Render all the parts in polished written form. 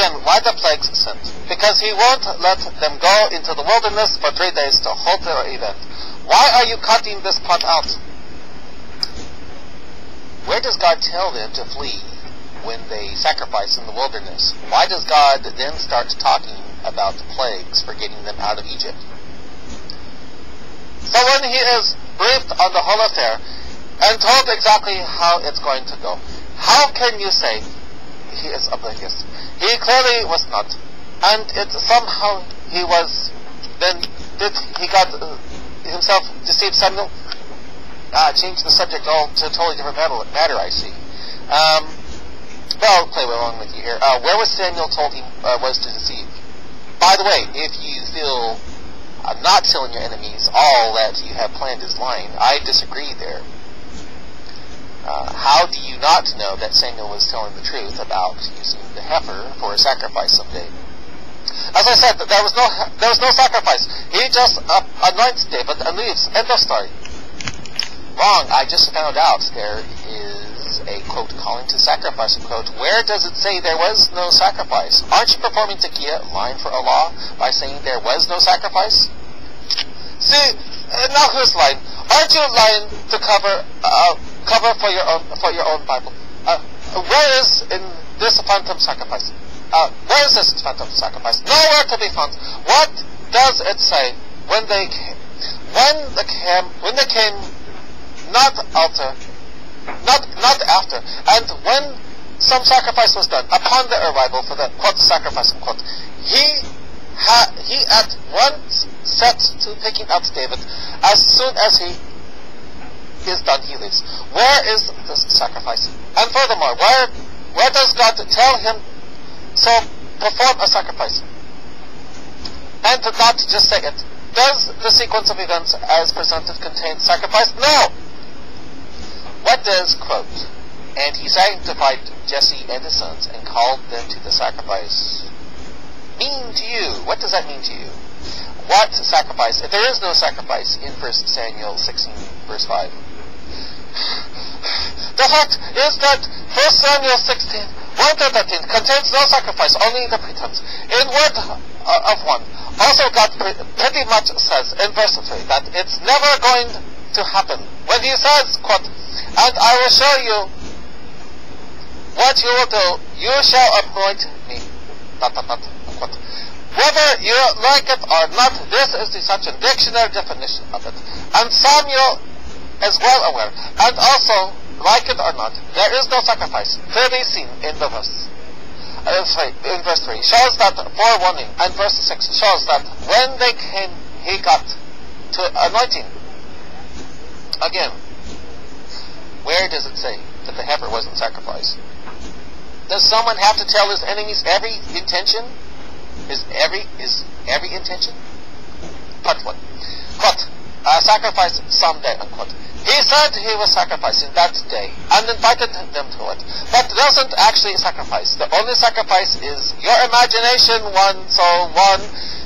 again, why the plagues sent? Because he won't let them go into the wilderness for 3 days to hold their event. Why are you cutting this part out? Where does God tell them to flee when they sacrifice in the wilderness? Why does God then start talking about the plagues for getting them out of Egypt? So when he is briefed on the whole affair and told exactly how it's going to go, how can you say he is oblivious? He clearly was not. And it somehow he was, then did he got himself deceived Samuel? Change the subject all to a totally different matter, I see. Well, I'll play along with you here. Where was Samuel told he was to deceive? By the way, if you feel not telling your enemies all that you have planned is lying, I disagree there. How do you not know that Samuel was telling the truth about using the heifer for a sacrifice someday? As I said, there was no sacrifice. He just anoints David and leaves. End of story. Wrong. I just found out there is a quote calling to sacrifice, quote. Where does it say there was no sacrifice? Aren't you performing taqqiya, lying for Allah, by saying there was no sacrifice? See, now who's lying? Aren't you lying to cover for your own Bible? Where is in this phantom sacrifice? Where is this phantom sacrifice? Nowhere to be found. What does it say when they came? When they came, not after, and when some sacrifice was done upon their arrival for the quote sacrifice unquote, he at once set to picking out David. As soon as he is done, he leaves. Where is this sacrifice? And furthermore, where does God tell him so perform a sacrifice? And to not just say it. Does the sequence of events as presented contain sacrifice? No! What does, quote, and he sanctified Jesse and his sons and called them to the sacrifice, mean to you? What does that mean to you? What sacrifice? If there is no sacrifice in 1 Samuel 16, verse 5. The fact is that 1 Samuel 16, 1 to 13 contains no sacrifice, only the pretense. In word of one, also God pretty much says in verse 3 that it's never going to happen. When he says, quote, and I will show you what you will do, you shall anoint me, quote. Whether you like it or not, this is the such a dictionary definition of it. And Samuel is well aware, and also, like it or not, there is no sacrifice, clearly seen in the verse. In verse 3, shows that forewarning, and verse 6 shows that when they came, he got to anointing. Again, where does it say that the heifer wasn't sacrificed? Does someone have to tell his enemies every intention? Is every intention? Part 1. Quote, sacrifice someday, unquote. He said he was sacrificing that day and invited them to it, but doesn't actually sacrifice. The only sacrifice is your imagination,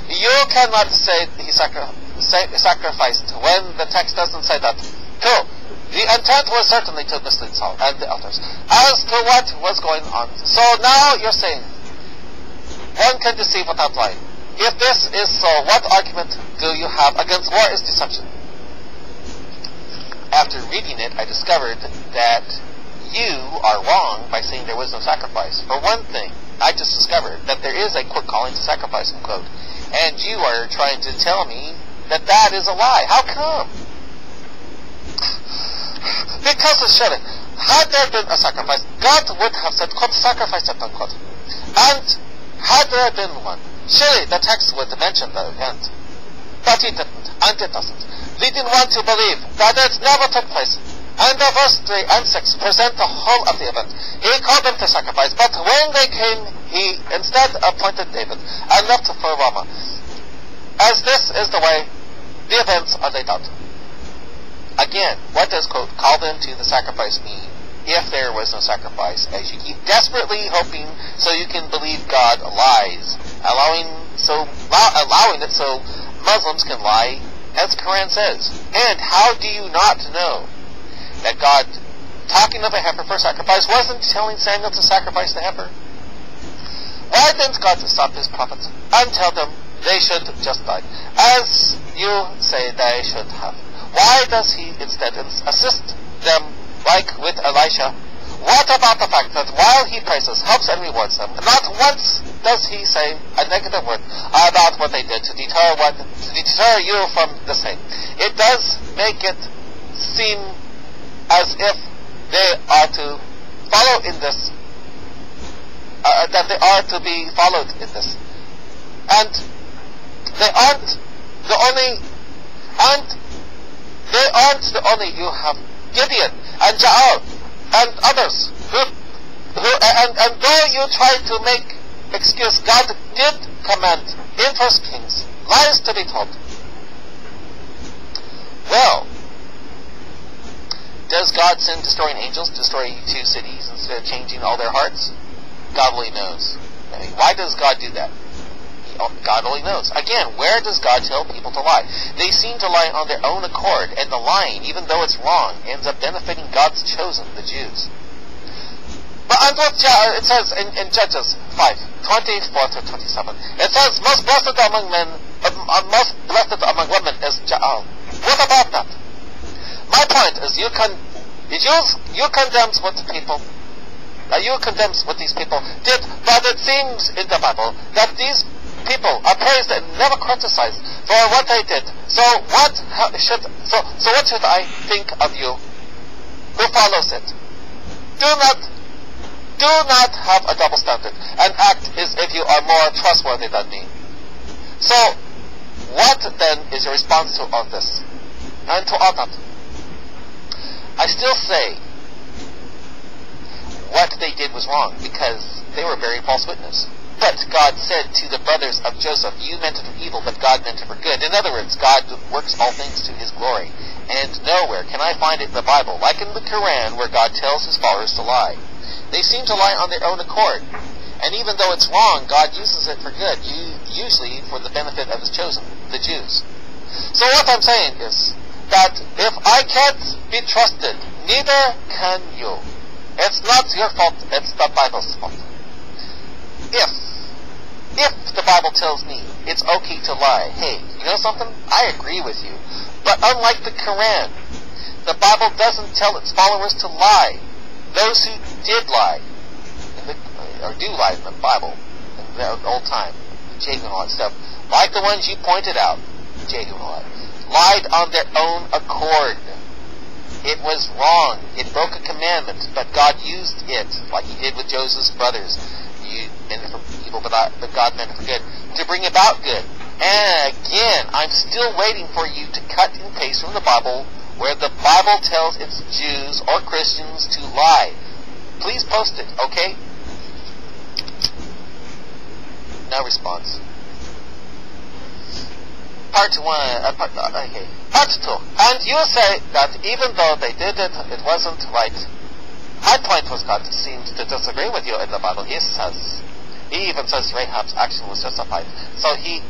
you cannot say he sacrificed when the text doesn't say that. 2. The intent was certainly to mislead Saul and the others as to what was going on. So now you're saying one can deceive without lying. If this is so, what argument do you have against war is deception? After reading it, I discovered that you are wrong by saying there was no sacrifice. For one thing, I just discovered that there is a quote calling to sacrifice, unquote, and you are trying to tell me that that is a lie. How come? Because of surely, had there been a sacrifice, God would have said, quote, sacrifice it, unquote. And had there been one, surely the text would mention the event. But he didn't, and it doesn't, leading one to believe that it never took place. And the verse 3 and 6 present the whole of the event. He called them to sacrifice, but when they came, he instead appointed David and left for Ramah. As this is the way the events are laid out. Again, what does, quote, call them to the sacrifice mean if there was no sacrifice, as you keep desperately hoping so you can believe God lies, allowing it so Muslims can lie, as the Quran says? And how do you not know that God, talking of a heifer for sacrifice, wasn't telling Samuel to sacrifice the heifer? Why didn't God stop his prophets and tell them they should just die, as you say they should have? Why does he instead assist them like with Elisha? What about the fact that while he praises, helps, and rewards them, not once does he say a negative word about what they did to deter you from the same? It does make it seem as if they are to follow in this, that they are to be followed in this. And they aren't the only, you have Gideon and Jael and others and though you try to make excuse, God did command in 1 Kings lies to be told. Well, does God send destroying angels to destroy 2 cities instead of changing all their hearts? God only knows. I mean, why does God do that? God only knows. Again, where does God tell people to lie? They seem to lie on their own accord, and the lying, even though it's wrong, ends up benefiting God's chosen, the Jews. But it says in Judges 5, 24 to 27, it says, most blessed among women is Jael. What about that? My point is, you condemns what people, you condemns what these people did, but it seems in the Bible that these people are praised and never criticized for what they did. So what should I think of you who follows it? Do not have a double standard and act as if you are more trustworthy than me. So what then is your response to all this and to all that? I still say what they did was wrong because they were bearing false witness. But God said to the brothers of Joseph, you meant it for evil, but God meant it for good. In other words, God works all things to his glory. And nowhere can I find it in the Bible, like in the Quran, where God tells his followers to lie. They seem to lie on their own accord. And even though it's wrong, God uses it for good, usually for the benefit of his chosen, the Jews. So what I'm saying is that if I can't be trusted, neither can you. It's not your fault, it's the Bible's fault. If the Bible tells me it's okay to lie, hey, you know something? I agree with you. But unlike the Quran, the Bible doesn't tell its followers to lie. Those who did lie, or do lie in the Bible, in the old time, Jehu and all that stuff, like the ones you pointed out, Jehu and all that, lied on their own accord. It was wrong. It broke a commandment, but God used it, like he did with Joseph's brothers. You meant it for evil, but God meant it for good, to bring about good. And again, I'm still waiting for you to cut and paste from the Bible where the Bible tells its Jews or Christians to lie. Please post it, okay? No response. Part 1, okay. Part 2. And you say that even though they did it, it wasn't right. My point was God seems to disagree with you in the Bible. He even says Rahab's action was justified. So he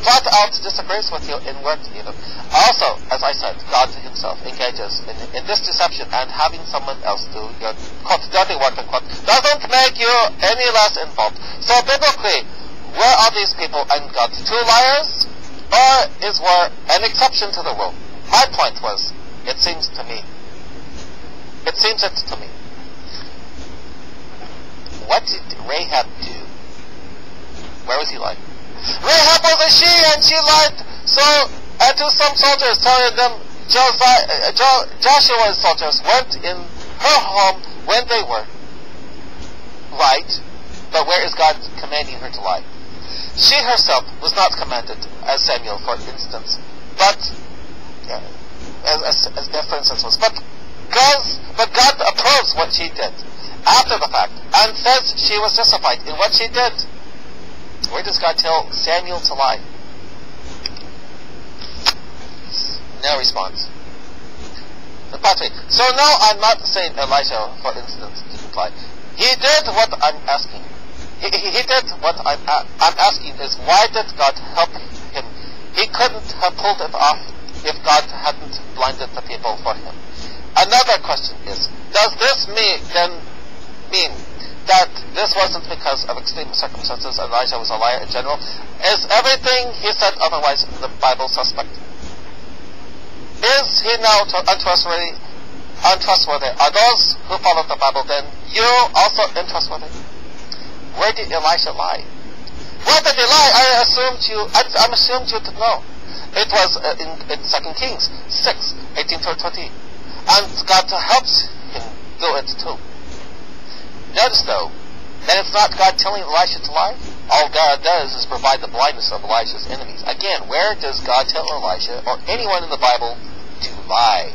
flat out disagrees with you in what you know. Also, as I said, God himself engages in this deception, and having someone else do your quote, dirty work, unquote, doesn't make you any less involved. So biblically, were all these people and God 2 liars? Or is war an exception to the rule? My point was, it seems it to me. What did Rahab do? Where was he lying? Rahab was a she, and she lied to some soldiers, telling them Joshua's soldiers went in her home when they were right. But where is God commanding her to lie? She herself was not commanded, as Samuel, for instance, but as for instance was, but God approves what she did after the fact, and says she was justified in what she did. Where does God tell Samuel to lie? No response. So now I'm not saying Elisha, for instance, didn't lie. He did what I'm asking. He did what I'm asking is, why did God help him? He couldn't have pulled it off if God hadn't blinded the people for him. Another question is, does this mean that this wasn't because of extreme circumstances, Elijah was a liar in general? Is everything he said otherwise in the Bible suspect? Is he now untrustworthy? Are those who follow the Bible then you also untrustworthy? Where did Elisha lie? Where did he lie? I'm assumed you to know. It was in 2 Kings 6, 18-20. And God helps him do it too. Notice though, that it's not God telling Elisha to lie. All God does is provide the blindness of Elisha's enemies. Again, where does God tell Elisha or anyone in the Bible to lie?